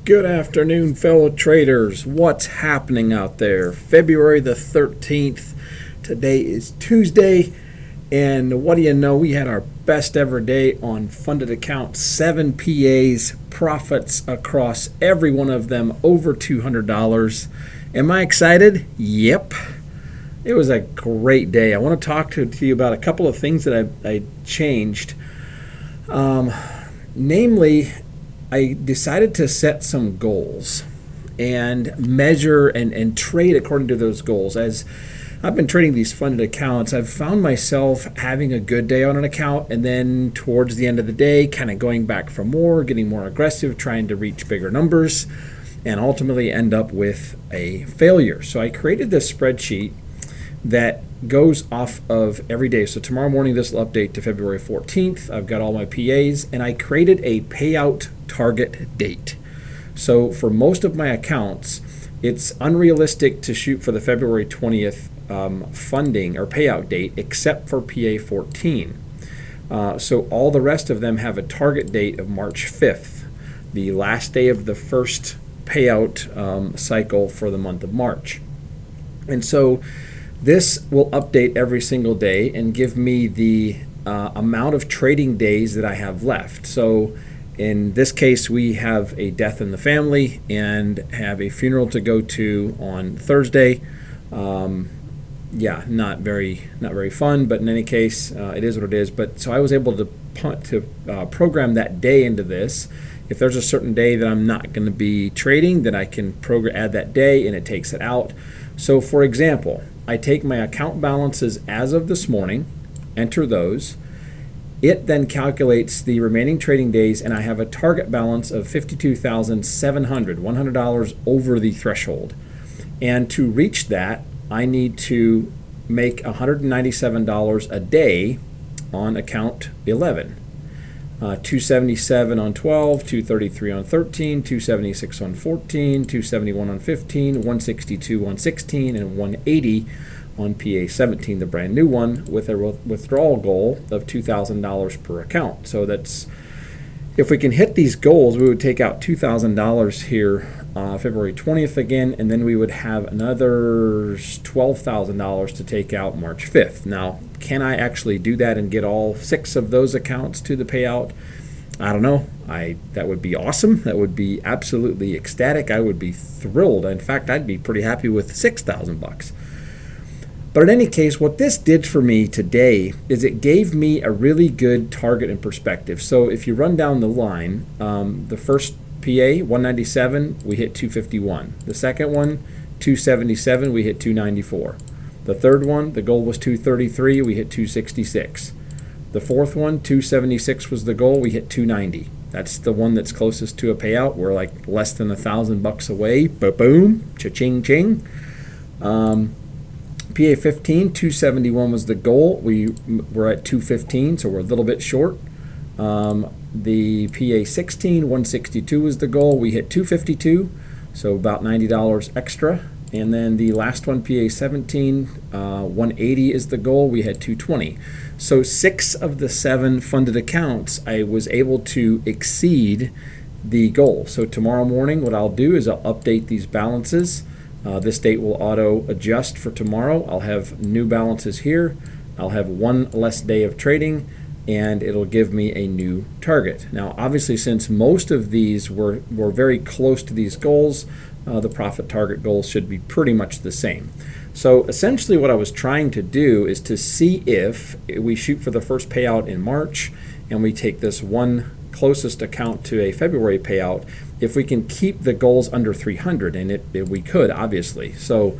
Good afternoon, fellow traders. What's happening out there? February the 13th. Today is Tuesday, and what do you know? We had our best ever day on funded accounts. 7 PAs, profits across every one of them, over $200. Am I excited? Yep. It was a great day. I want to talk to you about a couple of things that I changed. Namely, I decided to set some goals and measure and trade according to those goals. As I've been trading these funded accounts, I've found myself having a good day on an account and then towards the end of the day kind of going back for more, getting more aggressive, trying to reach bigger numbers, and ultimately end up with a failure. So I created this spreadsheet that goes off of every day. So tomorrow morning this will update to February 14th. I've got all my PAs, and I created a payout target date. So for most of my accounts, it's unrealistic to shoot for the February 20th funding or payout date, except for PA 14. So all the rest of them have a target date of March 5th, the last day of the first payout cycle for the month of March. And so this will update every single day and give me the amount of trading days that I have left. So in this case, we have a death in the family and have a funeral to go to on Thursday. Not very fun, but in any case, it is what it is. But so I was able to program that day into this. If there's a certain day that I'm not going to be trading, then I can add that day, and it takes it out. So for example, I take my account balances as of this morning, enter those. It then calculates the remaining trading days, and I have a target balance of $52,700, $100 over the threshold. And to reach that, I need to make $197 a day on account 11. 277 on 12, 233 on 13, 276 on 14, 271 on 15, 162 on 16, and 180 on PA 17, the brand new one, with a withdrawal goal of $2,000 per account. So that's, if we can hit these goals, we would take out $2,000 here February 20th again, and then we would have another $12,000 to take out March 5th. Now, can I actually do that and get all 6 of those accounts to the payout? I don't know. That would be awesome. That would be absolutely ecstatic. I would be thrilled. In fact, I'd be pretty happy with $6,000. But in any case, what this did for me today is it gave me a really good target and perspective. So if you run down the line, the first PA, 197, we hit 251. The second one, 277, we hit 294. The third one, the goal was 233, we hit 266. The fourth one, 276 was the goal, we hit 290. That's the one that's closest to a payout. We're like less than $1,000 away. Boom, cha-ching, ching. PA 15, 271 was the goal. We were at 215, so we're a little bit short. The PA 16, 162 was the goal. We hit 252, so about $90 extra. And then the last one, PA 17, 180 is the goal. We had 220. So 6 of the 7 funded accounts, I was able to exceed the goal. So tomorrow morning, what I'll do is I'll update these balances. This date will auto adjust for tomorrow. I'll have new balances here. I'll have 1 less day of trading, and it'll give me a new target. Now, obviously, since most of these were very close to these goals, the profit target goals should be pretty much the same. So essentially what I was trying to do is to see if we shoot for the first payout in March and we take this one closest account to a February payout, if we can keep the goals under 300, and we could, obviously. So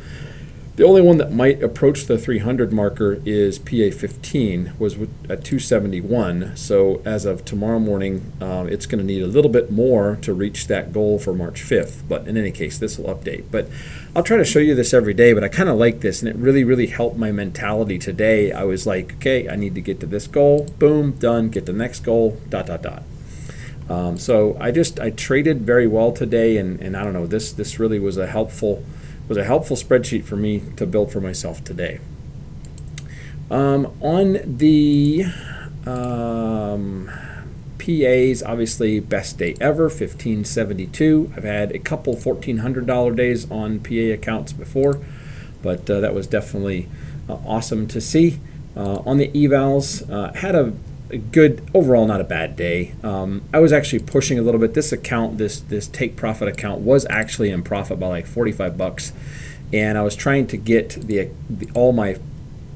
the only one that might approach the 300 marker is PA 15, was at 271. So as of tomorrow morning, it's going to need a little bit more to reach that goal for March 5th. But in any case, this will update. But I'll try to show you this every day, but I kind of like this, and it really, really helped my mentality today. I was like, okay, I need to get to this goal. Boom, done. Get to the next goal, ... So I traded very well today, and I don't know, this really was a helpful spreadsheet for me to build for myself today. On the PAs, obviously best day ever, 1572. I've had a couple $1,400 days on PA accounts before, but that was definitely awesome to see. On the evals, had a good, overall not a bad day. I was actually pushing a little bit. This account, this take profit account, was actually in profit by like 45 bucks, and I was trying to get all my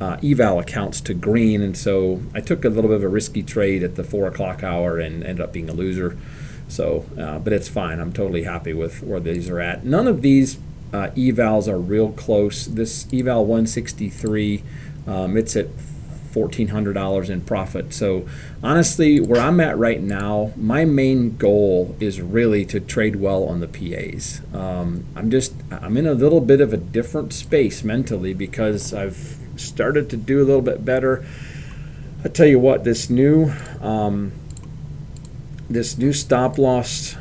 eval accounts to green, and so I took a little bit of a risky trade at the 4 o'clock hour and ended up being a loser. So, but it's fine. I'm totally happy with where these are at. None of these evals are real close. This eval 163, it's at $1,400 in profit. So honestly, where I'm at right now, my main goal is really to trade well on the PAs. I'm in a little bit of a different space mentally because I've started to do a little bit better. I tell you what, this new stop loss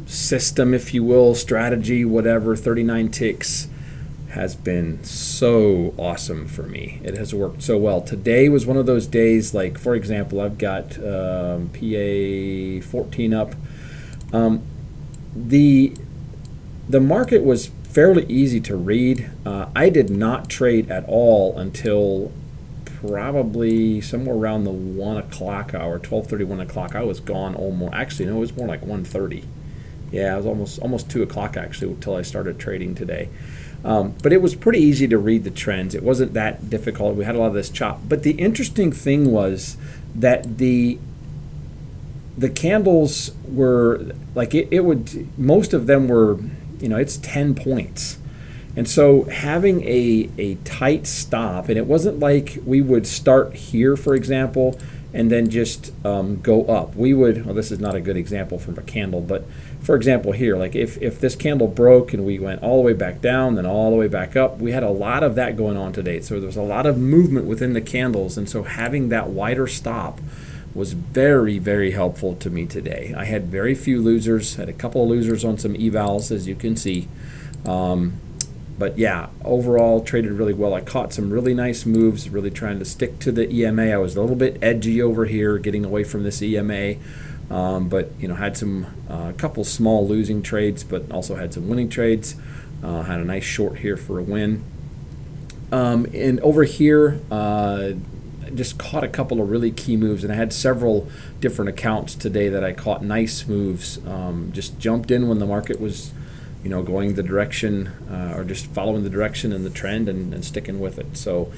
system, if you will, strategy, whatever, 39 ticks, has been so awesome for me. It has worked so well. Today was one of those days, like for example, I've got PA 14 up. The market was fairly easy to read. I did not trade at all until probably somewhere around the 1 o'clock hour, 12:30, 1 o'clock. I was gone almost. Actually, no, it was more like 1:30. Yeah, it was almost 2 o'clock actually until I started trading today. But it was pretty easy to read the trends. It wasn't that difficult. We had a lot of this chop. But the interesting thing was that the candles were like most of them were, it's 10 points. And so having a tight stop, and it wasn't like we would start here, for example, and then just go up. We would, well, this is not a good example from a candle, but for example here, like if this candle broke and we went all the way back down, then all the way back up, we had a lot of that going on today. So there was a lot of movement within the candles, and so having that wider stop was very, very helpful to me today. I had very few losers, had a couple of losers on some evals, as you can see. But yeah, overall traded really well. I caught some really nice moves, really trying to stick to the EMA. I was a little bit edgy over here, getting away from this EMA. But had some couple small losing trades, but also had some winning trades. Had a nice short here for a win. And over here, just caught a couple of really key moves, and I had several different accounts today that I caught nice moves. Just jumped in when the market was going the direction or just following the direction and the trend and sticking with it. So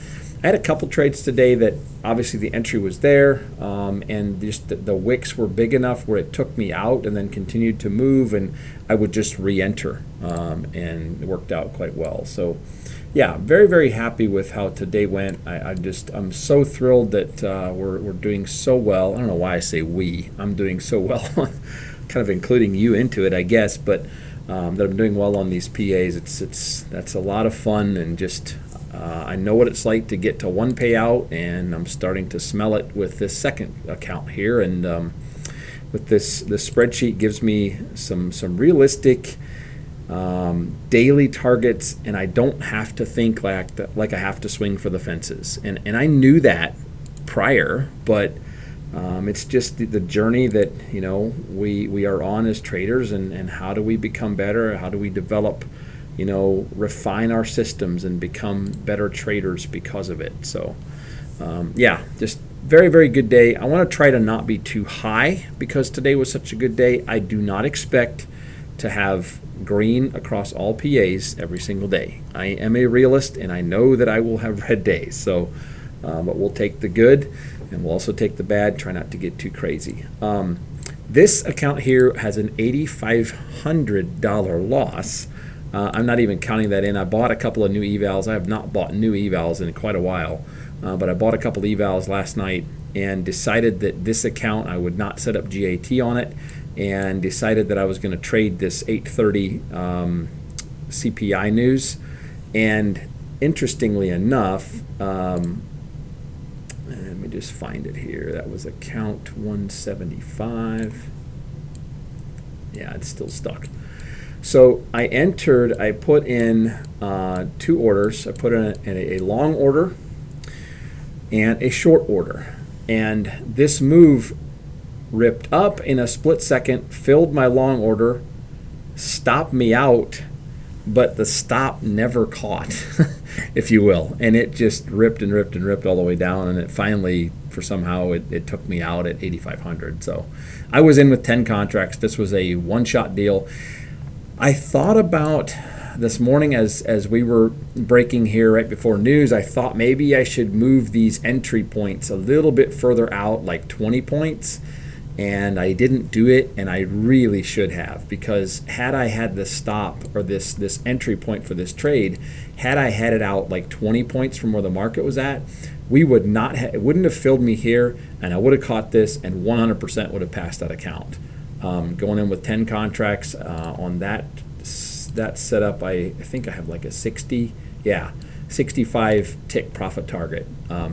I had a couple trades today that obviously the entry was there, and just the wicks were big enough where it took me out and then continued to move, and I would just re-enter, and it worked out quite well. So yeah, very, very happy with how today went. I'm so thrilled that we're doing so well. I don't know why I say we. I'm doing so well, kind of including you into it, I guess, but that I'm doing well on these PAs. That's a lot of fun, and just I know what it's like to get to one payout, and I'm starting to smell it with this second account here. And with this spreadsheet gives me some realistic daily targets, and I don't have to think like I have to swing for the fences. And I knew that prior, but it's just the journey that we are on as traders, and how do we become better? How do we develop, refine our systems and become better traders because of it? So yeah, just very, very good day. I want to try to not be too high because today was such a good day. I do not expect to have green across all PAs every single day. I am a realist, and I know that I will have red days. So but we'll take the good, and we'll also take the bad. Try not to get too crazy. This account here has an $8,500 loss. I'm not even counting that in. I bought a couple of new evals. I have not bought new evals in quite a while, but I bought a couple evals last night and decided that this account I would not set up GAT on it, and decided that I was going to trade this 830 CPI news. And interestingly enough, let me just find it here. That was account 175. Yeah, it's still stuck. So I put in 2 orders. I put in a long order and a short order. And this move ripped up in a split second, filled my long order, stopped me out, but the stop never caught, if you will. And it just ripped and ripped and ripped all the way down, and it finally, for somehow, it took me out at 8,500. So I was in with 10 contracts. This was a one-shot deal. I thought about this morning as we were breaking here right before news, I thought maybe I should move these entry points a little bit further out, like 20 points. And I didn't do it, and I really should have, because had I had this stop or this entry point for this trade, had I had it out like 20 points from where the market was at, we would not it wouldn't have filled me here, and I would have caught this, and 100% would have passed that account. Going in with 10 contracts on that setup, I think I have like a 65 tick profit target,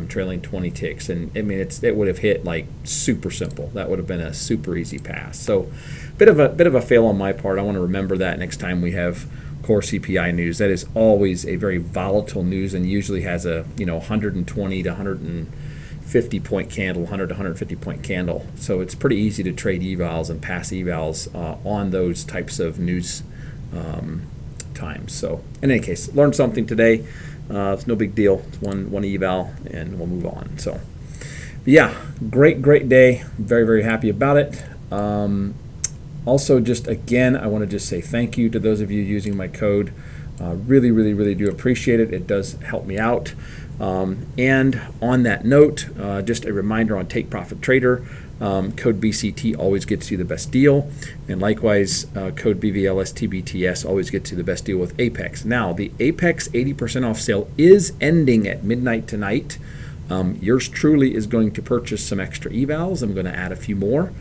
trailing 20 ticks, and I mean it would have hit like super simple. That would have been a super easy pass. So bit of a fail on my part. I want to remember that next time we have core CPI news. That is always a very volatile news, and usually has a 120 to 150 point candle, 100 to 150 point candle. So it's pretty easy to trade evals and pass evals on those types of news times. So in any case, learned something today. It's no big deal. It's one eval, and we'll move on. So, but yeah, great day. Very, very happy about it. Also, just again, I want to just say thank you to those of you using my code. Really do appreciate it. It does help me out. And on that note, just a reminder on Take Profit Trader. Code BCT always gets you the best deal, and likewise code BVLSTBTS always gets you the best deal with Apex. Now the Apex 80% off sale is ending at midnight tonight. Yours truly is going to purchase some extra evals. I'm going to add a few more.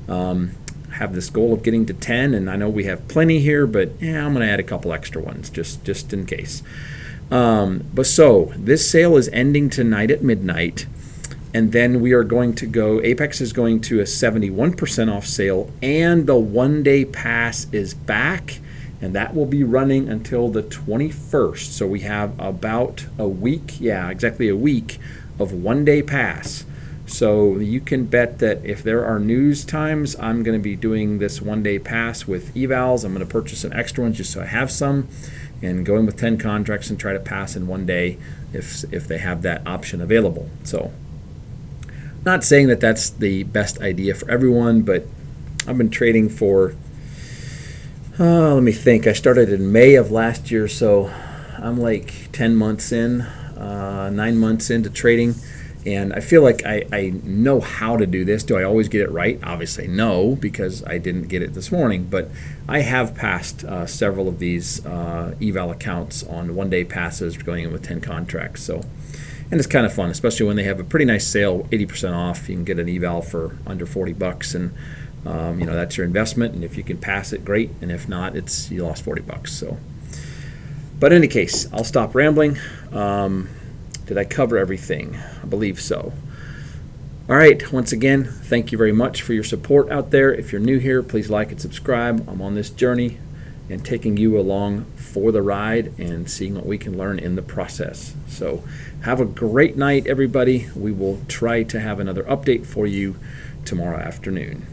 Have this goal of getting to 10, and I know we have plenty here, but I'm going to add a couple extra ones just in case. But so this sale is ending tonight at midnight. And then we are going to go, Apex is going to a 71% off sale, and the one-day pass is back, and that will be running until the 21st. So we have about a week, exactly a week of one-day pass. So you can bet that if there are news times, I'm going to be doing this one-day pass with evals. I'm going to purchase some extra ones just so I have some, and go in with 10 contracts and try to pass in one day if they have that option available. So not saying that that's the best idea for everyone, but I've been trading for, let me think, I started in May of last year, so I'm like 10 months in, 9 months into trading, and I feel like I know how to do this. Do I always get it right? Obviously no, because I didn't get it this morning, but I have passed several of these eval accounts on one-day passes going in with 10 contracts. So. And it's kind of fun, especially when they have a pretty nice sale, 80% off. You can get an eval for under $40, and that's your investment. And if you can pass it, great. And if not, you lost $40. So, but in any case, I'll stop rambling. Did I cover everything? I believe so. All right. Once again, thank you very much for your support out there. If you're new here, please like and subscribe. I'm on this journey and taking you along for the ride and seeing what we can learn in the process. So have a great night, everybody. We will try to have another update for you tomorrow afternoon.